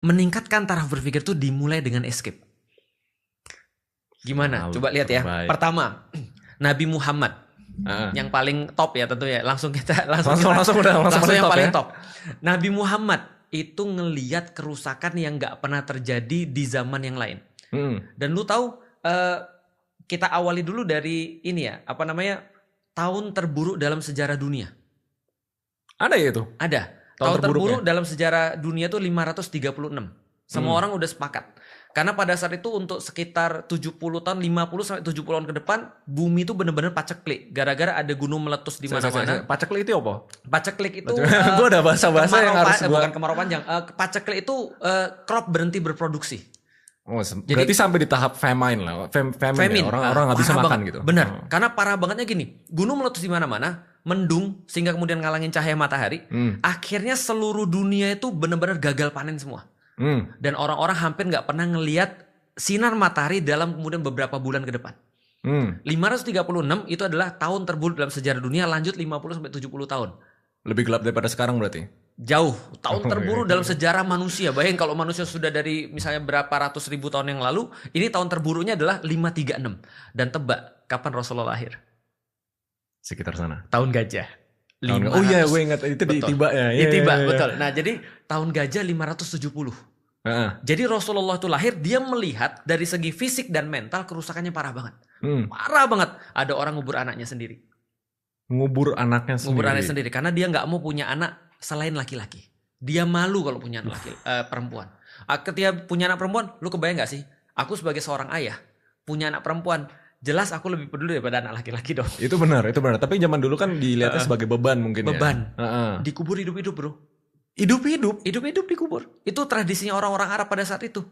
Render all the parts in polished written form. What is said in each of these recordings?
meningkatkan taraf berpikir tuh dimulai dengan escape. Gimana? Coba lihat ya. Terbaik. Pertama, Nabi Muhammad. Yang paling top ya tentu ya. Langsung yang paling top. Nabi Muhammad itu ngeliat kerusakan yang nggak pernah terjadi di zaman yang lain. Dan lu tahu kita awali dulu dari ini ya, apa namanya, tahun terburuk dalam sejarah dunia. Ada ya itu? Ada. Tahun terburuk dalam sejarah dunia itu 536. Semua orang udah sepakat. Karena pada saat itu untuk sekitar 70 tahun, 50 sampai 70 tahun ke depan, bumi itu benar-benar paceklik. Gara-gara ada gunung meletus di mana-mana. Paceklik itu apa? Paceklik itu gue ada bahasa-bahasa yang harus bukan kemarau panjang. Paceklik itu crop berhenti berproduksi. Oh, berarti sampai di tahap famine lah. Famine. Ya? Orang nggak bisa makan banget. gitu. Benar. Karena parah bangetnya gini, gunung meletus di mana-mana, mendung sehingga kemudian ngalangin cahaya matahari. Akhirnya seluruh dunia itu benar-benar gagal panen semua. Dan orang-orang hampir nggak pernah ngelihat sinar matahari dalam kemudian beberapa bulan ke depan. 536 itu adalah tahun terburuk dalam sejarah dunia, lanjut 50-70 tahun. Lebih gelap daripada sekarang berarti? Jauh. Tahun terburuk dalam sejarah manusia. Bayangin kalau manusia sudah dari misalnya berapa ratus ribu tahun yang lalu, ini tahun terburuknya adalah 536. Dan tebak, kapan Rasulullah lahir? Sekitar sana. Tahun gajah. Oh iya, gue ingat itu di Tiba ya. Di Tiba, betul. Nah, jadi tahun gajah 570. Jadi Rasulullah itu lahir, dia melihat dari segi fisik dan mental kerusakannya parah banget. Parah banget. Ada orang ngubur anaknya sendiri. Ngubur anaknya sendiri karena dia nggak mau punya anak selain laki-laki. Dia malu kalau punya anak perempuan. Ketika punya anak perempuan, lu kebayang nggak sih? Aku sebagai seorang ayah punya anak perempuan, jelas aku lebih peduli daripada anak laki-laki dong. Itu benar. Tapi zaman dulu kan dilihatnya sebagai beban mungkin ya. Beban. Dikubur hidup-hidup, bro. Hidup-hidup dikubur. Itu tradisinya orang-orang Arab pada saat itu.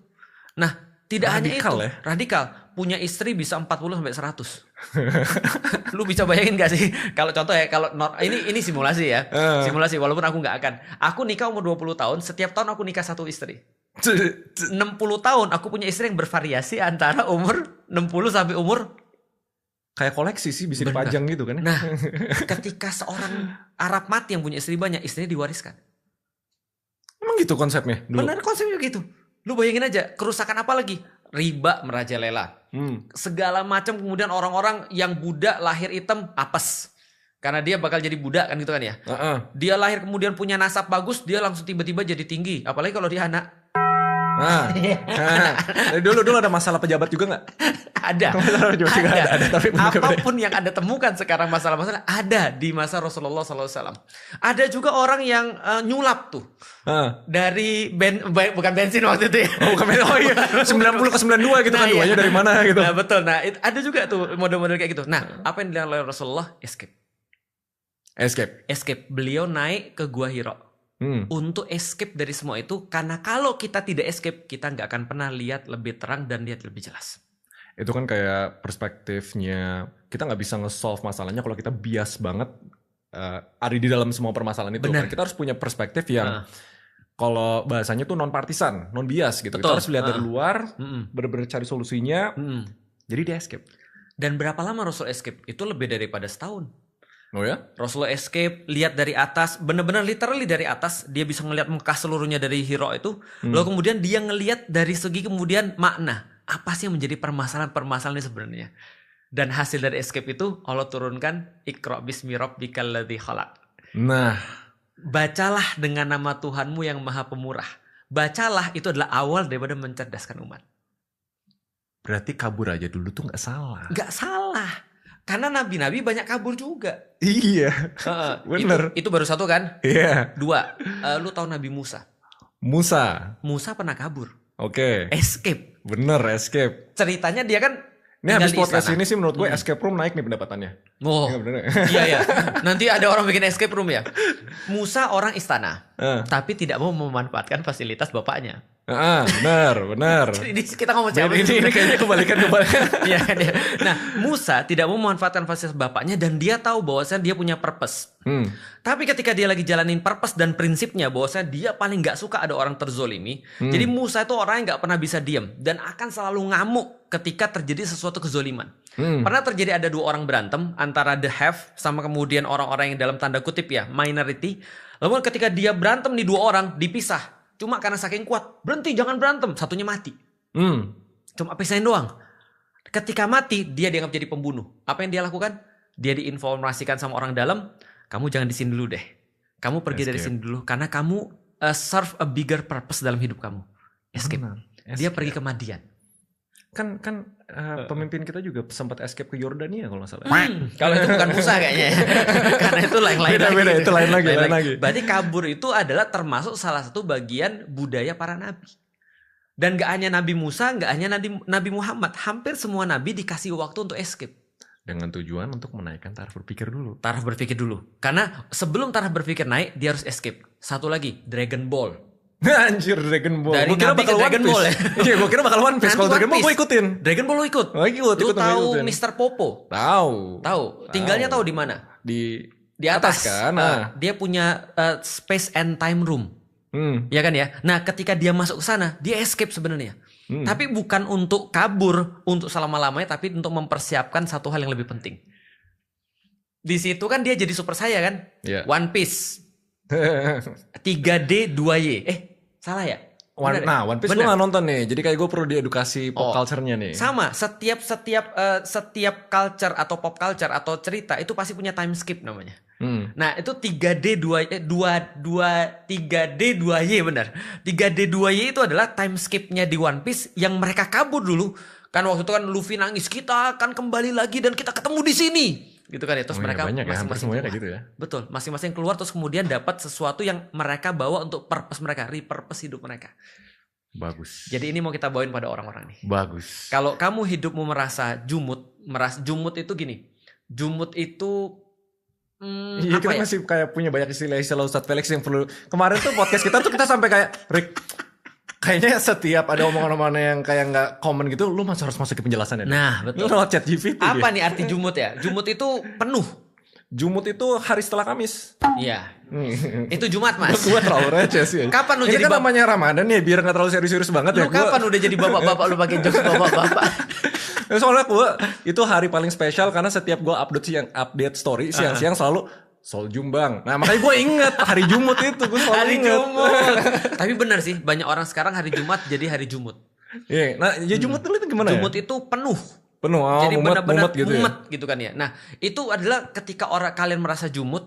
Nah, tidak radikal hanya itu. Ya? Radikal. Punya istri bisa 40 sampai 100. Lu bisa bayangin gak sih? Kalau contoh ya, kalau ini simulasi ya. Simulasi walaupun aku gak akan. Aku nikah umur 20 tahun, setiap tahun aku nikah satu istri. 60 tahun aku punya istri yang bervariasi antara umur 60 sampai umur kayak koleksi sih, bisa dipajang gitu kan. Nah, ketika seorang Arab mati yang punya istri banyak, istrinya diwariskan. Emang gitu konsepnya dulu? Benar, konsepnya gitu. Lu bayangin aja, kerusakan apa lagi? Riba merajalela. Segala macam, kemudian orang-orang yang budak lahir hitam apes. Karena dia bakal jadi budak kan gitu kan ya. Dia lahir kemudian punya nasab bagus, dia langsung tiba-tiba jadi tinggi. Apalagi kalau dia anak. Dulu ada masalah pejabat juga nggak? Ada. Tapi apapun yang Anda temukan sekarang masalah-masalah ada di masa Rasulullah SAW. Ada juga orang yang nyulap tuh. Dari bukan bensin waktu itu ya. Oh, bukan bensin. Oh iya. 90 ke 92 gitu kan. Duanya dari mana gitu. Nah betul. Nah ada juga tuh model-model kayak gitu. Nah apa yang dilakukan oleh Rasulullah? Escape. Beliau naik ke Gua Hira. Untuk escape dari semua itu. Karena kalau kita tidak escape, kita nggak akan pernah lihat lebih terang dan lihat lebih jelas. Itu kan kayak perspektifnya, kita nggak bisa nge-solve masalahnya kalau kita bias banget ada di dalam semua permasalahan itu. Kan kita harus punya perspektif yang kalau bahasanya tuh non partisan, non bias gitu. Betul. Kita harus lihat dari luar, benar-benar cari solusinya. Jadi dia escape. Dan berapa lama Rasul escape? Itu lebih daripada setahun. Oh ya? Rasulullah escape, lihat dari atas, benar-benar literally dari atas, dia bisa ngelihat Mekah seluruhnya dari Hira itu. Lalu kemudian dia ngelihat dari segi kemudian makna, apa sih yang menjadi permasalahan ini sebenarnya. Dan hasil dari escape itu Allah turunkan Iqra bismi rabbikal ladzi khalaq. Nah, bacalah dengan nama Tuhanmu yang Maha Pemurah. Bacalah, itu adalah awal daripada mencerdaskan umat. Berarti kabur aja dulu tuh nggak salah. Nggak salah. Karena nabi-nabi banyak kabur juga. Iya. Bener. Itu baru satu kan? Iya. Dua. Lu tahu Nabi Musa? Musa pernah kabur. Oke. Escape. Bener, escape. Ceritanya dia kan ini habis podcast ini sih menurut gue escape room naik nih pendapatannya. Oh. Iya. Nanti ada orang bikin escape room ya. Musa orang istana. Tapi tidak mau memanfaatkan fasilitas bapaknya. Benar. Jadi kita ngomong siapa? Ini kayaknya kebalikan. Iya kan ya. Nah, Musa tidak mau memanfaatkan fasilitas bapaknya dan dia tahu bahwasanya dia punya purpose. Tapi ketika dia lagi jalanin purpose dan prinsipnya bahwasanya dia paling nggak suka ada orang terzolimi. Jadi Musa itu orang yang nggak pernah bisa diam dan akan selalu ngamuk ketika terjadi sesuatu kezoliman. Pernah terjadi ada dua orang berantem antara the have sama kemudian orang-orang yang dalam tanda kutip ya minority. Lalu ketika dia berantem nih dua orang dipisah. Cuma karena saking kuat, berhenti jangan berantem, satunya mati. Cuma pisahin doang. Ketika mati, dia dianggap jadi pembunuh. Apa yang dia lakukan? Dia diinformasikan sama orang dalam, kamu jangan di sini dulu deh. Kamu pergi dari sini dulu karena kamu serve a bigger purpose dalam hidup kamu. Escape. Dia pergi ke Madian. Kan pemimpin kita juga sempat escape ke Yordania kalau nggak salah. Kalau itu bukan Musa kayaknya. Karena itu lain-lain beda, itu lain lagi. Berarti kabur itu adalah termasuk salah satu bagian budaya para nabi. Dan gak hanya Nabi Musa, gak hanya Nabi Muhammad. Hampir semua nabi dikasih waktu untuk escape. Dengan tujuan untuk menaikkan taraf berpikir dulu. Taraf berpikir dulu. Karena sebelum taraf berpikir naik, dia harus escape. Satu lagi, Dragon Ball. Anjir, Dragon Ball. Dari Nabi ke Dragon Ball ya. Iya, gue kira bakal One Piece. Kalau Dragon Ball gue ikutin. Dragon Ball lo ikut? Lu tahu Mr. Popo? Tahu. Tinggalnya tahu di mana? Di atas kan. Dia punya space and time room. Ya kan ya. Nah, ketika dia masuk ke sana, dia escape sebenarnya. Tapi bukan untuk kabur untuk selama-lamanya, tapi untuk mempersiapkan satu hal yang lebih penting. Di situ kan dia jadi super saya kan? Yeah. One Piece. 3D 2Y. Salah ya? One Piece gue gak nonton nih. Jadi kayak gue perlu diedukasi pop culture-nya nih. Sama, setiap culture atau pop culture atau cerita itu pasti punya time skip namanya. Nah, itu 3D 2Y benar. 3D 2Y itu adalah time skip-nya di One Piece yang mereka kabur dulu. Kan waktu itu kan Luffy nangis, kita akan kembali lagi dan kita ketemu di sini. Gitu kan ya. Terus mereka masing-masing semuanya kayak gitu ya. Betul, masing-masing keluar terus kemudian dapat sesuatu yang mereka bawa untuk purpose mereka, repurpose hidup mereka. Bagus. Jadi ini mau kita bawain pada orang-orang nih. Bagus. Kalau kamu hidupmu merasa jumut itu gini. Jumut itu iya, kita masih kayak punya banyak istilah Ustadz Felix yang perlu. Kemarin tuh podcast kita sampai kayak Rick, kayaknya setiap ada omongan-omongan yang kayak nggak common gitu, lu harus masuk ke penjelasannya. Nah, betul. Lu lewat ChatGPT. Apa nih arti jumut ya? Jumut itu penuh. Jumut itu hari setelah Kamis. Iya. Itu Jumat, Mas. Gue terlalu receh sih. Kapan lu ini jadi kan namanya Ramadan ya, biar nggak terlalu serius-serius banget. Lu kapan udah jadi bapak-bapak lu pakai jokes bapak-bapak? Soalnya gue itu hari paling spesial karena setiap gue update story siang-siang selalu Sol Jumbang. Nah makanya gue inget hari Jumut itu, gue selalu hari inget. Jumut. Tapi benar sih, banyak orang sekarang hari Jumat jadi hari Jumut. Iya. Nah ya Jumut itu gimana Jumut ya? itu penuh. Jadi benar-benar gitu ya? gitu kan ya. Nah itu adalah ketika kalian merasa Jumut,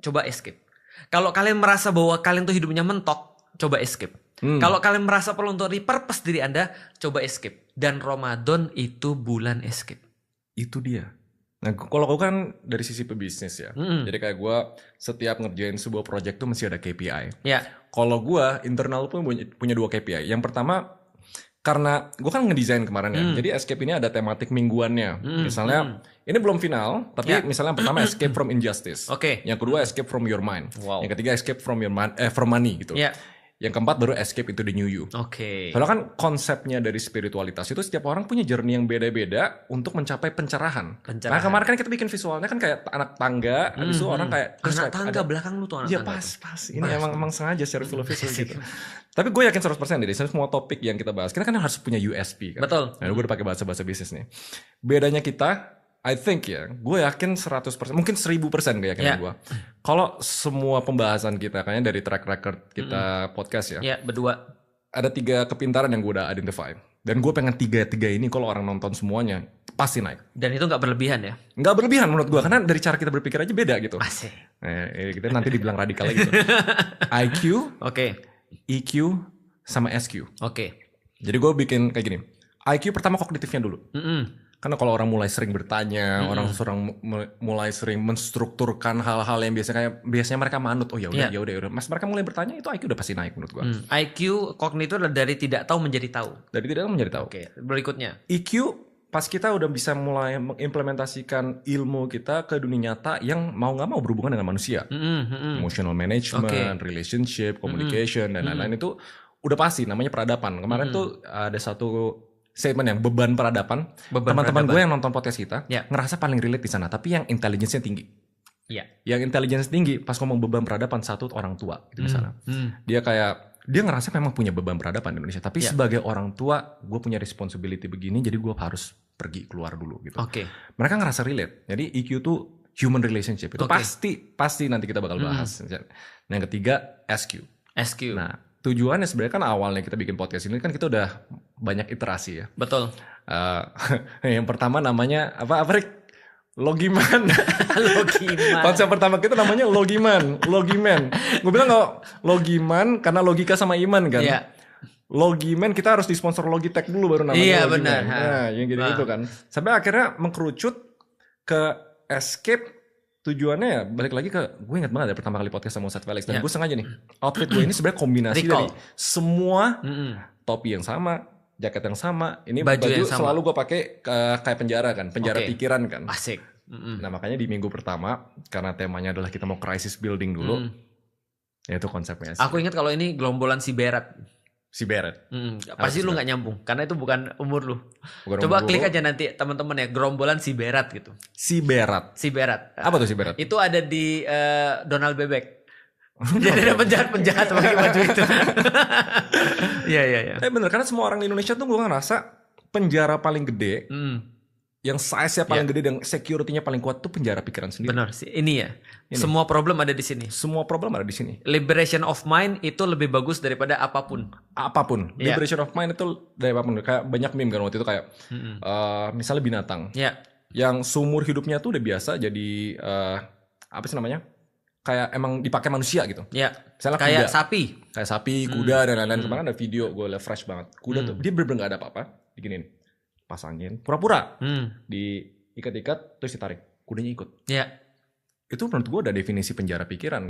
coba escape. Kalau kalian merasa bahwa kalian tuh hidupnya mentok, coba escape. Kalau kalian merasa perlu untuk repurpose diri Anda, coba escape. Dan Ramadan itu bulan escape. Itu dia. Nah kalau gue kan dari sisi pebisnis ya. Jadi kayak gue setiap ngerjain sebuah project tuh mesti ada KPI. Ya. Kalau gue internal pun punya 2 KPI. Yang pertama, karena gue kan ngedesain kemarin ya. Jadi escape ini ada tematik mingguannya. Misalnya ini belum final, tapi misalnya yang pertama escape from injustice. Yang kedua escape from your mind. Yang ketiga escape from from money gitu. Yang keempat baru escape into the new you. Soalnya kan konsepnya dari spiritualitas itu setiap orang punya journey yang beda-beda untuk mencapai pencerahan. Nah kemarin kan kita bikin visualnya kan kayak anak tangga, habis itu orang kayak anak tangga belakang lu tuh anak tangga. Iya pas. Ini emang sengaja share filosofi gitu. Tapi gue yakin 100% deh, semua topik yang kita bahas kita kan harus punya USP kan. Betul. Nah gue udah pakai bahasa bisnis nih. Bedanya kita, I think ya, gue yakin 100%, mungkin 1000% keyakinan gue. Kalau semua pembahasan kita, kayaknya dari track record kita podcast ya. Iya, berdua. Ada 3 kepintaran yang gue udah identify. Dan gue pengen 3 ini kalau orang nonton semuanya, pasti naik. Dan itu gak berlebihan ya? Gak berlebihan menurut gue, karena dari cara kita berpikir aja beda gitu. Asik. Kita nanti dibilang radikal gitu. IQ, EQ, sama SQ. Jadi gue bikin kayak gini. IQ pertama kognitifnya dulu. Karena kalau orang mulai sering bertanya, orang mulai sering menstrukturkan hal-hal yang biasanya mereka manut. Oh ya udah. Mas mereka mulai bertanya itu IQ udah pasti naik menurut gua. IQ kognitif adalah dari tidak tahu menjadi tahu. Dari tidak tahu menjadi tahu. Berikutnya. EQ pas kita udah bisa mulai mengimplementasikan ilmu kita ke dunia nyata yang mau nggak mau berhubungan dengan manusia. Emotional management, relationship, communication dan lain-lain itu udah pasti namanya peradaban. Kemarin tuh ada satu statement yang beban peradaban. Teman-teman gue yang nonton podcast kita ngerasa paling relate di sana, tapi yang intelligence-nya tinggi. Yang intelligence tinggi pas ngomong beban peradaban satu orang tua gitu misalnya. Dia ngerasa memang punya beban peradaban di Indonesia, tapi sebagai orang tua gue punya responsibility begini, jadi gue harus pergi keluar dulu gitu. Mereka ngerasa relate. Jadi EQ tuh human relationship itu pasti nanti kita bakal bahas. Nah, yang ketiga SQ. SQ. Nah, tujuannya sebenarnya kan awalnya kita bikin podcast ini kan kita udah banyak iterasi ya. Betul. Yang pertama namanya apa Rick? Logiman. Logiman. Konsep pertama kita namanya Logiman. Gue bilang nggak Logiman karena logika sama iman kan. Iya. Logiman kita harus disponsor Logitech dulu baru namanya. Iya Logiman. benar. Nah, yang gitu kan. Sampai akhirnya mengkerucut ke Escape. Tujuannya ya balik lagi ke, gue ingat banget ya pertama kali podcast sama Ustadz Felix. Dan gue sengaja nih, outfit gue ini sebenarnya kombinasi dari semua topi yang sama, jaket yang sama. Ini baju yang sama. Selalu gue pakai kayak penjara kan, penjara pikiran kan. Asik. Nah makanya di minggu pertama, karena temanya adalah kita mau crisis building dulu, ya itu konsepnya. Aku ingat kalau ini gerombolan si Berat. Si Beret. Pasti lu nggak nyambung karena itu bukan umur lu. Bukan Coba umur klik lu. aja nanti teman-teman ya, gerombolan si Berat gitu. Si Berat. Si Berat. Apa tuh si Berat? Itu ada di Donald Bebek. Jadi ada penjahat-penjahat pakai baju itu. Iya. Bener, karena semua orang di Indonesia tuh gue ngerasa penjara paling gede, yang size-nya paling gede dan security-nya paling kuat tuh penjara pikiran sendiri. Benar sih, ini ya. Semua problem ada di sini. Semua problem ada di sini. Liberation of mind itu lebih bagus daripada apapun. Apapun. Liberation of mind itu dari apapun. Kayak banyak meme kan waktu itu kayak misalnya binatang. Yang seumur hidupnya tuh udah biasa jadi apa sih namanya? Kayak emang dipakai manusia gitu. Misalnya kayak kuda. Kayak sapi, kuda dan lain-lain. Kemarin ada video gue liat fresh banget. Kuda tuh dia bener-bener gak ada apa-apa. Diginin. Pasangin. Pura-pura. Diikat-ikat terus ditarik. Kudanya ikut. Itu menurut gue ada definisi penjara pikiran.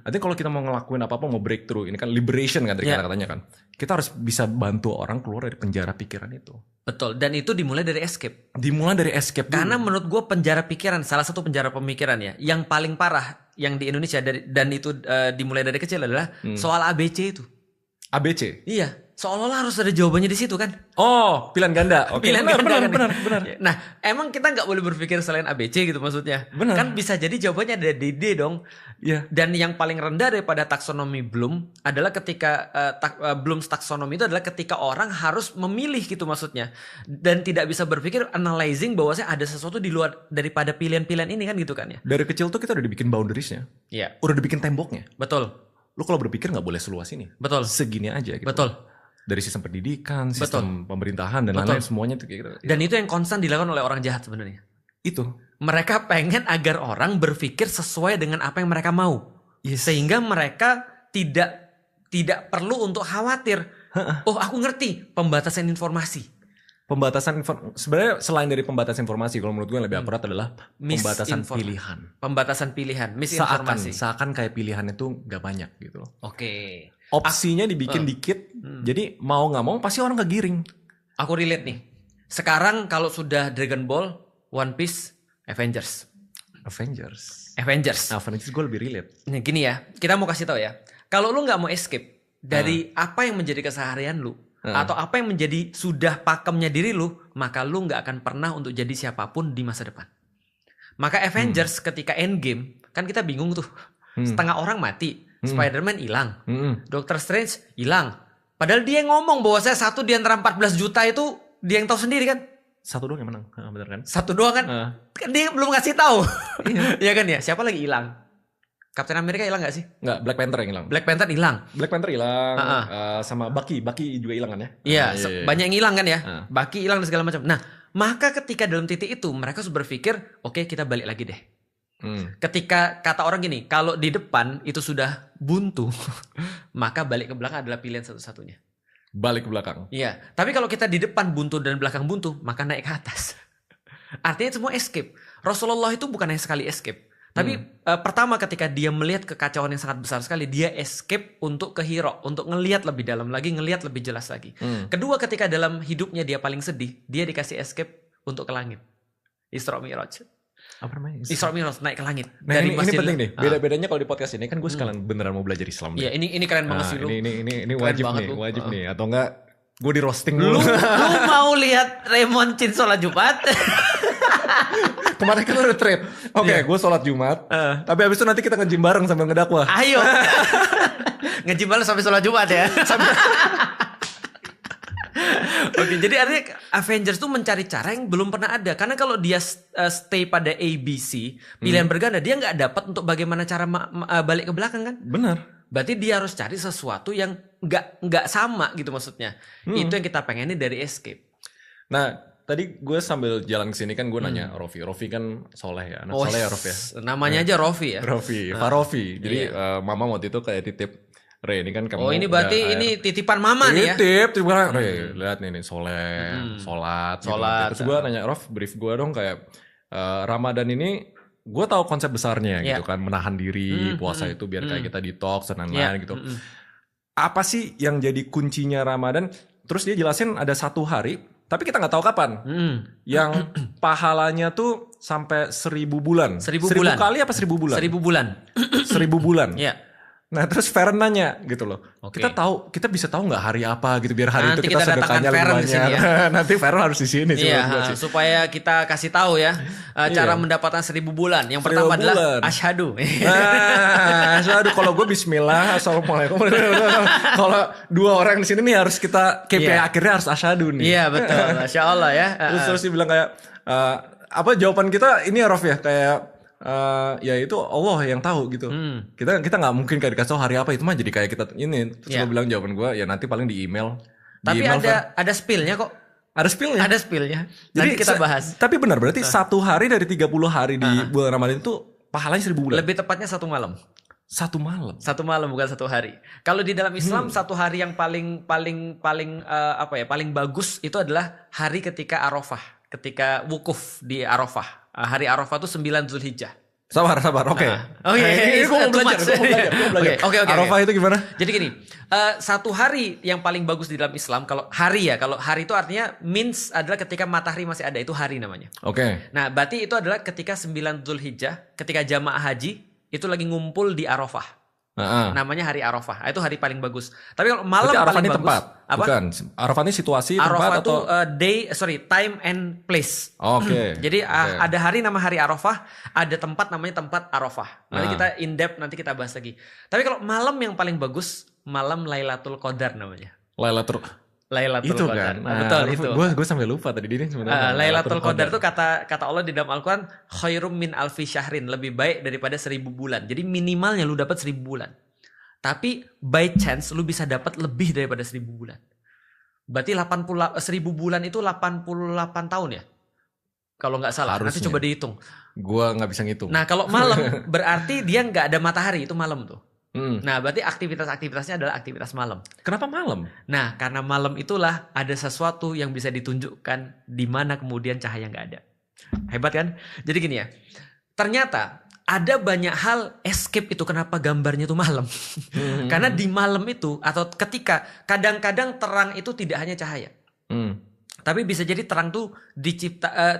Artinya kalau kita mau ngelakuin apa-apa, mau breakthrough. Ini kan liberation kan dari kata-katanya kan. Kita harus bisa bantu orang keluar dari penjara pikiran itu. Betul. Dan itu dimulai dari escape. Dimulai dari escape dulu. Karena menurut gue penjara pikiran, salah satu penjara pemikiran ya, yang paling parah yang di Indonesia dan itu dimulai dari kecil adalah soal ABC itu. ABC? Iya. Seolah-olah harus ada jawabannya di situ kan. Oh, pilihan ganda. Oke. Pilihan ganda kan. Benar. Nah, emang kita nggak boleh berpikir selain ABC gitu maksudnya. Benar. Kan bisa jadi jawabannya ada D dong. Iya. Dan yang paling rendah daripada taksonomi Bloom adalah ketika Bloom's taksonomi itu adalah ketika orang harus memilih gitu maksudnya. Dan tidak bisa berpikir analyzing bahwasanya ada sesuatu di luar daripada pilihan-pilihan ini kan gitu kan ya. Dari kecil tuh kita udah dibikin boundariesnya. Iya. Udah dibikin temboknya. Betul. Lu kalau berpikir nggak boleh seluas ini. Betul. Segini aja gitu. Betul. Dari sistem pendidikan, sistem pemerintahan dan lain-lain semuanya tuh kayak gitu. Dan itu yang konstan dilakukan oleh orang jahat sebenarnya. Itu. Mereka pengen agar orang berpikir sesuai dengan apa yang mereka mau. Sehingga mereka tidak perlu untuk khawatir. Oh, aku ngerti pembatasan informasi. Sebenarnya selain dari pembatasan informasi, kalau menurut gue yang lebih akurat adalah pembatasan pilihan. Pembatasan pilihan, misinformasi. Seakan kayak pilihan itu nggak banyak gitu loh. Oke. Opsinya dibikin dikit, jadi mau nggak mau pasti orang kegiring. Aku relate nih. Sekarang kalau sudah Dragon Ball, One Piece, Avengers gue lebih relate. Nih gini ya, kita mau kasih tahu ya. Kalau lu nggak mau escape dari apa yang menjadi keseharian lu, atau apa yang menjadi sudah pakemnya diri lu, maka lu nggak akan pernah untuk jadi siapapun di masa depan. Maka Avengers ketika Endgame, kan kita bingung tuh. Setengah orang mati. Spider-Man hilang, Doctor Strange hilang. Padahal dia yang ngomong bahwa saya satu di antara 14 juta itu dia yang tahu sendiri kan. Satu doang yang menang, bener kan? Satu doang kan? Kan dia belum ngasih tahu. Iya kan ya? Siapa lagi hilang? Captain America hilang gak sih? Enggak, Black Panther yang hilang. Black Panther hilang. Sama Bucky juga hilang kan ya? Iya, banyak yang hilang kan ya? Bucky hilang dan segala macam. Nah, maka ketika dalam titik itu mereka harus berpikir, oke, kita balik lagi deh. Ketika kata orang gini, kalau di depan itu sudah buntu, maka balik ke belakang adalah pilihan satu-satunya. Balik ke belakang. Iya, tapi kalau kita di depan buntu dan belakang buntu, maka naik ke atas. Artinya semua escape. Rasulullah itu bukan hanya sekali escape, tapi pertama ketika dia melihat kekacauan yang sangat besar sekali, dia escape untuk ke Hira, untuk ngelihat lebih dalam lagi, ngelihat lebih jelas lagi. Kedua, ketika dalam hidupnya dia paling sedih, dia dikasih escape untuk ke langit. Isra Mi'raj. Apa namanya? Isra Mi'raj, naik ke langit. Nah, ini penting nih. Beda-bedanya kalau di podcast ini kan gue sekalian beneran mau belajar Islam. Iya, ini keren banget sih lu. Ini wajib nih. Atau enggak gue di roasting lu mau lihat Raymond Chin sholat Jumat? Kemarin kita udah trade. Oke, gue sholat Jumat. Tapi abis itu nanti kita nge-gym bareng sambil ngedakwah. Ayo. Nge-gym bareng sampai sholat Jumat ya. Oke, jadi artinya Avengers tuh mencari cara yang belum pernah ada. Karena kalau dia stay pada ABC, pilihan berganda, dia nggak dapat untuk bagaimana cara balik ke belakang kan? Benar. Berarti dia harus cari sesuatu yang nggak sama gitu maksudnya. Itu yang kita pengenin dari Escape. Nah, tadi gue sambil jalan ke sini kan gue nanya Rofi. Rofi kan soleh ya, anak soleh ya Rofi ya. Namanya aja Rofi ya. Rofi, Farofi. Jadi mama waktu itu kayak titip, Re ini kan kamu. Oh ini berarti ini titipan mama nih ya. Titip Re, lihat nih soleh, sholat. Gitu. Terus gue nanya Rof, brief gue dong kayak Ramadan ini gue tahu konsep besarnya gitu kan, menahan diri, puasa itu biar kayak kita detox dan lain-lain gitu. Apa sih yang jadi kuncinya Ramadan? Terus dia jelasin ada satu hari, tapi kita nggak tahu kapan. Yang pahalanya tuh sampai 1000 bulan. 1000 bulan. 1000 kali apa 1000 bulan? 1000 bulan. 1000 bulan. Iya. Nah terus Feren nanya gitu loh. Kita bisa tahu nggak hari apa gitu biar hari nanti itu kita sedekahnya lebih banyak. Ya. Nanti Feren harus di sini sih. Iya, supaya kita kasih tahu ya cara mendapatkan 1000 bulan. Yang pertama adalah asyhadu. Asyhadu kalau gue bismillah, assalamualaikum. Kalau 2 orang di sini nih harus kita KPI akhirnya harus asyhadu nih. Iya betul, Masya Allah ya. Terus dia bilang kayak apa jawaban kita ini ya Rof ya kayak ya itu Allah yang tahu gitu. Kita nggak mungkin kayak dikasih tahu hari apa, itu mah jadi kayak kita ini. Terus gue bilang jawaban gue ya nanti paling di email. Tapi ada spillnya kok. Ada spillnya. Ada spillnya. Jadi kita bahas. Tapi benar berarti 1 hari dari 30 hari di bulan Ramadan itu pahalanya 1000 bulan. Lebih tepatnya 1 malam. 1 malam. 1 malam bukan 1 hari. Kalau di dalam Islam 1 hari yang paling bagus itu adalah hari ketika Arafah, ketika wukuf di Arafah. Hari Arafah itu 9 Zulhijjah. Sabar. Oke. Ini gue mau belajar. Oke. Arafah itu gimana? Jadi gini, 1 hari yang paling bagus di dalam Islam kalau hari itu artinya means adalah ketika matahari masih ada, itu hari namanya. Oke. Nah, berarti itu adalah ketika 9 Zulhijjah, ketika jamaah haji itu lagi ngumpul di Arafah. Namanya hari Arafah. Itu hari paling bagus. Tapi kalau malam Arafah paling ini bagus. tempat. Apa? Bukan. Arafah ini situasi, Arafah tempat atau time and place. Oke. Jadi ada hari nama hari Arafah, ada tempat namanya tempat Arafah. Nanti kita in depth, nanti kita bahas lagi. Tapi kalau malam yang paling bagus, malam Lailatul Qadar namanya. Lailatul itu Qadar. Kan. Betul itu. Gue sampai lupa tadi ini sebenarnya. Lailatul Qadar itu kata Allah di dalam Al-Quran, khairum min alfi syahrin, lebih baik daripada 1000 bulan. Jadi minimalnya lu dapat 1000 bulan. Tapi by chance lu bisa dapat lebih daripada 1000 bulan. Berarti 1000 bulan itu 88 tahun ya? Kalau nggak salah. Harusnya. Nanti coba dihitung. Gua nggak bisa ngitung. Nah kalau malam berarti dia nggak ada matahari, itu malam tuh. Nah berarti aktivitasnya adalah aktivitas malam. Kenapa malam? Nah karena malam itulah ada sesuatu yang bisa ditunjukkan di mana kemudian cahaya nggak ada. Hebat kan? Jadi gini ya. Ternyata ada banyak hal Escape itu kenapa gambarnya itu malam. Karena di malam itu atau ketika kadang-kadang terang itu tidak hanya cahaya. Tapi bisa jadi terang tuh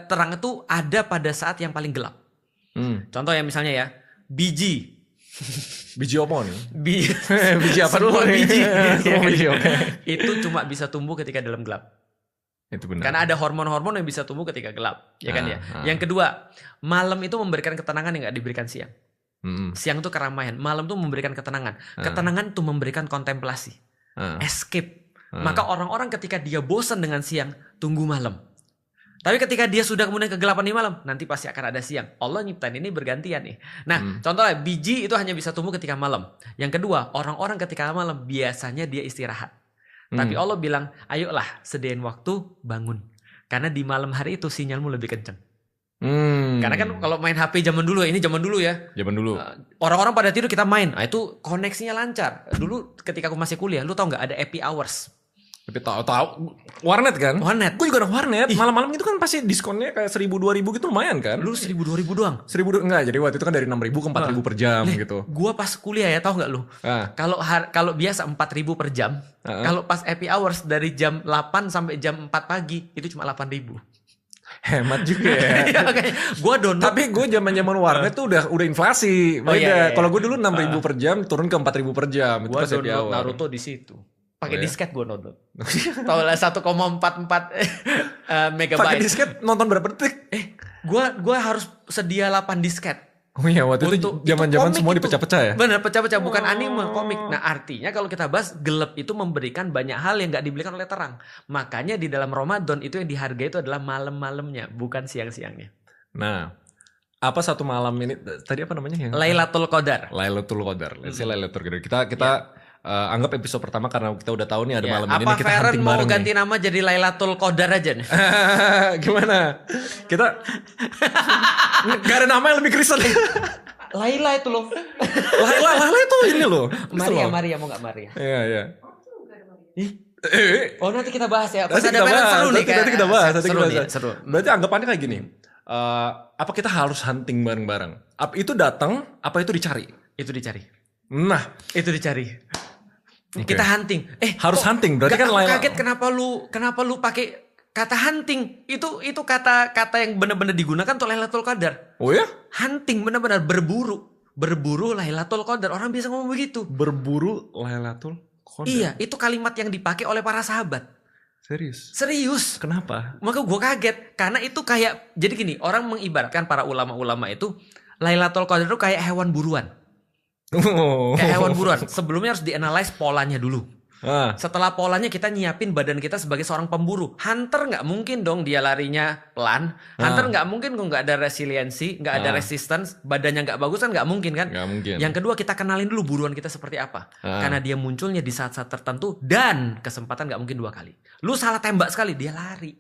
terang itu ada pada saat yang paling gelap. Contoh ya misalnya ya, biji apa nih? Biji apa? Semua biji. Okay. Itu cuma bisa tumbuh ketika dalam gelap. Itu benar. Karena ada hormon-hormon yang bisa tumbuh ketika gelap, ya kan ya. Yang kedua, malam itu memberikan ketenangan yang nggak diberikan siang. Siang itu keramaian, malam itu memberikan ketenangan. Ketenangan itu memberikan kontemplasi, escape. Maka orang-orang ketika dia bosan dengan siang, tunggu malam. Tapi ketika dia sudah kemudian kegelapan di malam, nanti pasti akan ada siang. Allah nyiptain ini bergantian nih. Nah, contohnya biji itu hanya bisa tumbuh ketika malam. Yang kedua, orang-orang ketika malam biasanya dia istirahat. Tapi Allah bilang, ayolah sediain waktu bangun. Karena di malam hari itu sinyalmu lebih kenceng. Karena kan kalau main HP zaman dulu ya, ini zaman dulu ya. Zaman dulu. Orang-orang pada tidur kita main. Nah itu koneksinya lancar. Dulu ketika aku masih kuliah, lu tau gak ada happy hours? Tapi tahu warnet kan? Warnet. Gue juga anak warnet. Malam-malam itu kan pasti diskonnya kayak 1000-2000 gitu lumayan kan? Lu 1000-2000 doang? 1000 enggak, jadi waktu itu kan dari 6.000 ke 4.000 per jam gitu. Gue pas kuliah ya, tau gak lu? Kalau biasa 4.000 per jam, kalau pas happy hours dari jam 8 sampai jam 4 pagi itu cuma 8.000. Hemat juga ya. Gue download. Tapi gue zaman warnet tuh udah inflasi. Beda. Kalau gue dulu 6.000 per jam turun ke 4.000 per jam. Gue download Naruto di situ. Pakai disket gue nonton. Tahu lah 1,44 megabyte. Pakai disket nonton berapa detik? Gua harus sedia 8 disket. Oh iya, waktu itu zaman-zaman semua dipecah-pecah ya? Benar, pecah-pecah, bukan anime, komik. Nah, artinya kalau kita bahas gelap itu memberikan banyak hal yang gak diberikan oleh terang. Makanya di dalam Ramadan itu yang dihargai itu adalah malam-malamnya, bukan siang-siangnya. Nah, apa satu malam ini tadi apa namanya yang Lailatul Qadar. Lailatul Qadar. Lailatul Qadar. Kita anggap episode pertama karena kita udah tahu nih ada malam ini Apa kita Feren hunting mau bareng ganti nih. nama jadi Lailatul Qadar aja nih? Gimana? Kita gak ada nama yang lebih Kristen. Laila itu loh. Laila itu ini loh. Maria mau nggak Maria? Iya. Oh nanti kita bahas ya. Pas Nanti ada Feren seru nih. Nanti kita bahas. Seru. Berarti anggapannya kayak gini. Apa kita harus hunting bareng-bareng? Apa itu datang? Apa itu dicari? Itu dicari. Nah, Itu dicari. Kita hunting. harus hunting. Berarti kan Laila. Kaget kenapa lu pakai kata hunting? Itu kata yang benar-benar digunakan untuk Lailatul Qadar. Oh ya? Hunting benar-benar berburu Lailatul Qadar. Orang biasa ngomong begitu. Berburu Lailatul Qadar. Iya, itu kalimat yang dipakai oleh para sahabat. Serius. Kenapa? Maka gue kaget karena itu kayak jadi gini, orang mengibaratkan para ulama-ulama itu Lailatul Qadar itu kayak hewan buruan. Kayak hewan buruan. Sebelumnya harus dianalisis polanya dulu. Setelah polanya kita nyiapin badan kita sebagai seorang pemburu. Hunter nggak mungkin dong dia larinya pelan. Hunter nggak mungkin kok nggak ada resiliensi, nggak ada resistance, badannya nggak bagus kan nggak mungkin kan? Nggak mungkin. Yang kedua kita kenalin dulu buruan kita seperti apa. Karena dia munculnya di saat-saat tertentu dan kesempatan nggak mungkin 2 kali. Lu salah tembak sekali dia lari.